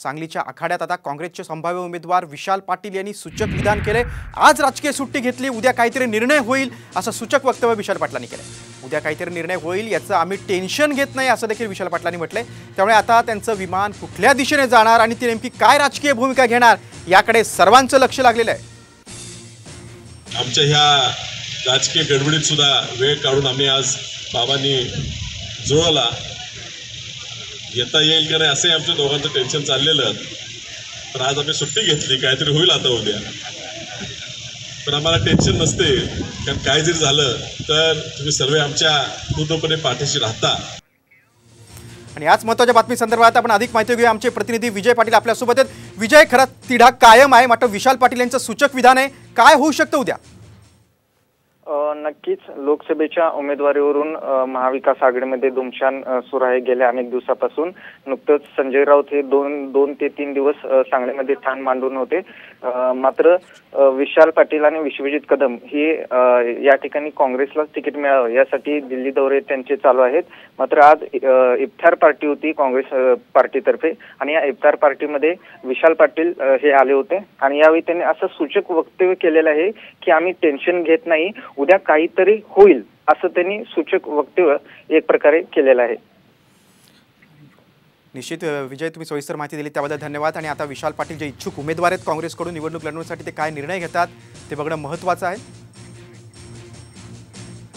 सांगलीच्या आखाड्यात आता काँग्रेसचे संभाव्य उमेदवार विशाल पाटील यांनी सूचक विधान केले। आज राजकीय सुट्टी घेतली, उद्या काहीतरी निर्णय होईल असं सूचक वक्तव्य विशाल पाटलांनी केले। उद्या काहीतरी निर्णय होईल याचं आम्ही टेन्शन घेत नाही असं देखील विशाल पाटलांनी म्हटलंय। त्यामुळे आता त्यांचं विमान कुठल्या दिशेने जाणार आणि ती नेमकी काय राजकीय भूमिका घेणार याकडे सर्वांचं लक्ष लागलेलं आहे। आमच्या ह्या राजकीय गडबडीत सुद्धा वेळ काढून आम्ही आज बाबांनी जुळवला। येता येईल का नाही असे आमच्या दोघांचं टेन्शन चाललेलं, पण आज आम्ही सुट्टी घेतली, काहीतरी होईल आता उद्या। पण आम्हाला टेन्शन नसते, कारण काय जरी झालं तर तुम्ही सर्व आमच्या पूर्णपणे पाठीशी राहता। आणि याच महत्त्वाच्या बातमी संदर्भात आपण अधिक माहिती घेऊया। आमचे प्रतिनिधी विजय पाटील आपल्यासोबत आहेत। विजय, खरं तिढा कायम आहे, मात्र विशाल पाटील यांचं सूचक विधान आहे, काय होऊ शकतं उद्या? नक्कीच लोकसभेच्या उमेदवारीवरून महाविकास आघाडीमध्ये धुमशान सुरू आहे। गेल्या अनेक दिवसापासून नुकतंच संजय राऊत हे दोन ते तीन दिवस सांगलीमध्ये ठाण मांडून होते। मात्र विशाल पाटील आणि विश्वजित कदम हे या ठिकाणी काँग्रेसला तिकीट मिळावं यासाठी दिल्ली दौरे त्यांचे चालू आहेत। मात्र आज इफ्तार पार्टी होती काँग्रेस पार्टीतर्फे आणि या इफ्तार पार्टीमध्ये विशाल पाटील हे आले होते आणि यावेळी त्यांनी असं सूचक वक्तव्य केलेलं आहे की आम्ही टेन्शन घेत नाही, उद्या काहीतरी होईल असं त्यांनी सूचक वक्तव्य एक प्रकारे केलेलं आहे। निश्चित विजय, तुम्ही सविस्तर माहिती दिली त्याबद्दल धन्यवाद। आणि आता विशाल पाटील जे इच्छुक उमेदवार आहेत काँग्रेसकडून निवडणूक लढवण्यासाठी ते काय निर्णय घेतात ते बघणं महत्त्वाचं आहे।